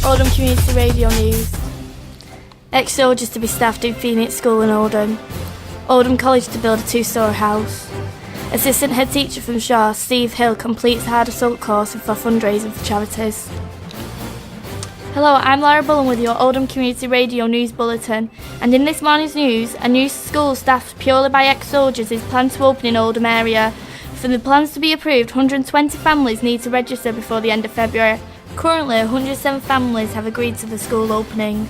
Oldham Community Radio News. Ex-soldiers to be staffed in Phoenix School in Oldham. Oldham College to build a 2-storey house. Assistant head teacher from Shaw, Steve Hill, completes hard assault course for fundraising for charities. Hello, I'm Lara Bullen with your Oldham Community Radio News Bulletin, and in this morning's news, a new school staffed purely by ex-soldiers is planned to open in Oldham area. For the plans to be approved, 120 families need to register before the end of February. Currently, 107 families have agreed to the school opening.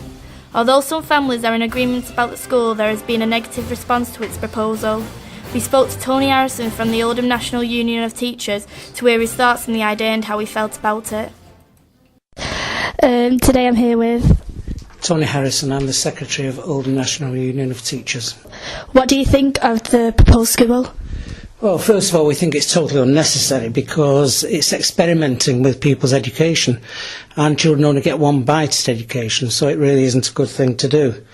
Although some families are in agreement about the school, there has been a negative response to its proposal. We spoke to Tony Harrison from the Oldham National Union of Teachers to hear his thoughts on the idea and how he felt about it. Today I'm here with Tony Harrison. I'm the Secretary of Oldham National Union of Teachers. What do you think of the proposed school? Well, first of all, we think it's totally unnecessary because it's experimenting with people's education, and children only get one bite at education, so it really isn't a good thing to do.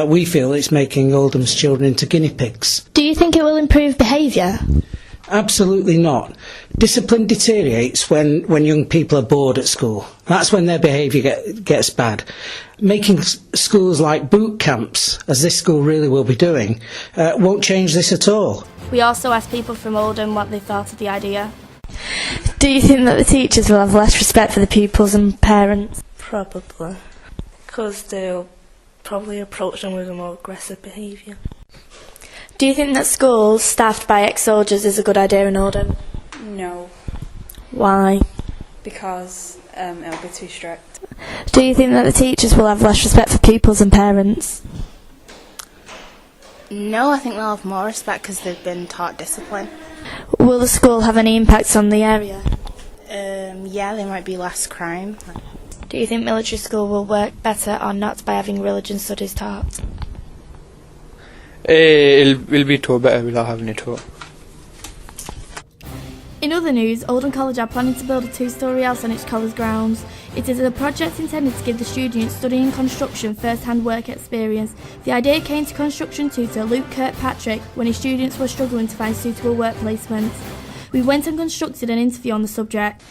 We feel it's making Oldham's children into guinea pigs. Do you think it will improve behaviour? Absolutely not. Discipline deteriorates when young people are bored at school. That's when their behaviour gets bad. Making schools like boot camps, as this school really will be doing, won't change this at all. We also asked people from Oldham what they thought of the idea. Do you think that the teachers will have less respect for the pupils and parents? Probably, because they'll probably approach them with a more aggressive behaviour. Do you think that schools staffed by ex-soldiers is a good idea in Oldham? No. Why? Because it'll be too strict. Do you think that the teachers will have less respect for pupils and parents? No, I think they'll have more respect because they've been taught discipline. Will the school have any impacts on the area? Yeah, there might be less crime. Do you think military school will work better or not by having religion studies taught? It'll be taught better without having it taught. In other news, Oldham College are planning to build a 2-storey house on its college grounds. It is a project intended to give the students studying construction first-hand work experience. The idea came to construction tutor Luke Kirkpatrick when his students were struggling to find suitable work placements. We went and conducted an interview on the subject.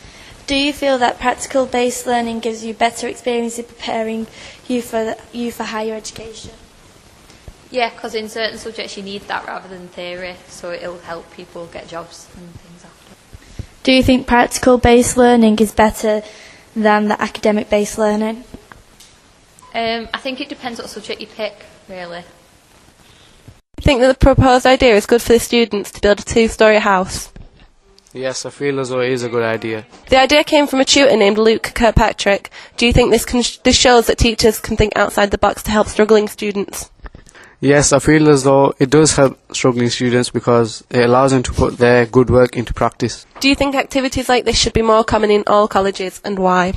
Do you feel that practical-based learning gives you better experience in preparing you for higher education? Yeah, because in certain subjects you need that rather than theory, so it'll help people get jobs and things after. Do you think practical-based learning is better than the academic-based learning? I think it depends what subject you pick, really. I think that the proposed idea is good for the students to build a 2-storey house. Yes, I feel as though it is a good idea. The idea came from a tutor named Luke Kirkpatrick. Do you think this shows that teachers can think outside the box to help struggling students? Yes, I feel as though it does help struggling students because it allows them to put their good work into practice. Do you think activities like this should be more common in all colleges, and why?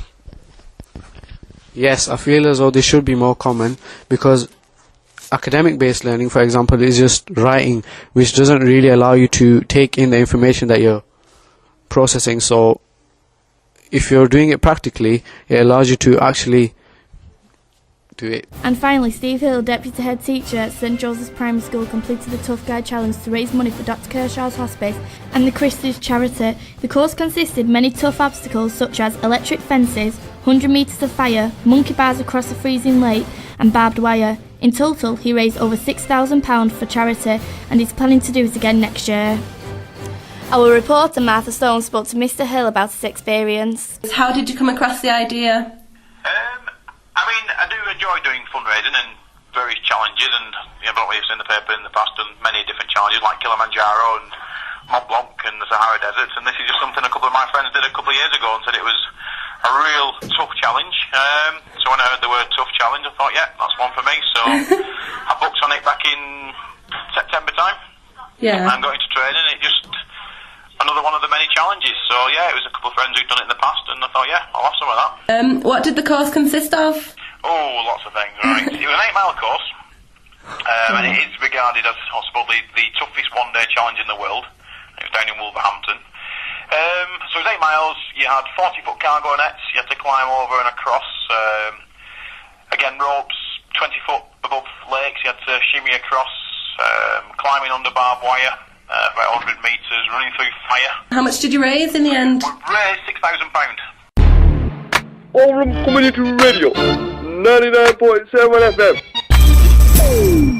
Yes, I feel as though this should be more common because academic-based learning, for example, is just writing, which doesn't really allow you to take in the information that you're processing. So if you're doing it practically, it allows you to actually do it. And finally, Steve Hill, Deputy Head Teacher at St Joseph's Primary School, completed the Tough Guide Challenge to raise money for Dr Kershaw's Hospice and the Christie's charity. The course consisted many tough obstacles such as electric fences, 100 metres of fire, monkey bars across a freezing lake and barbed wire. In total, he raised over £6,000 for charity and is planning to do it again next year. Our reporter Martha Stone spoke to Mr Hill about his experience. How did you come across the idea? I do enjoy doing fundraising and various challenges, and I don't know if you've seen the paper in the past, and many different challenges like Kilimanjaro and Mont Blanc and the Sahara Deserts, and this is just something a couple of my friends did a couple of years ago and said it was a real tough challenge. So when I heard the word tough challenge, I thought, yeah, that's one for me. So I booked on it back in September time. Yeah. And got into training. It just another one of the many challenges. So yeah, it was a couple of friends who'd done it in the past, and I thought, yeah, I'll have some of that. What did the course consist of? Oh, lots of things, right. It was an 8-mile course, and it is regarded as, I suppose, the toughest one-day challenge in the world. It was down in Wolverhampton. So it was 8 miles, you had 40-foot cargo nets, you had to climb over and across, again, ropes 20 foot above lakes, you had to shimmy across, climbing under barbed wire, about 100 metres, running through fire. How much did you raise in the end? We raised £6,000. Forum Community Radio, 99.7 FM.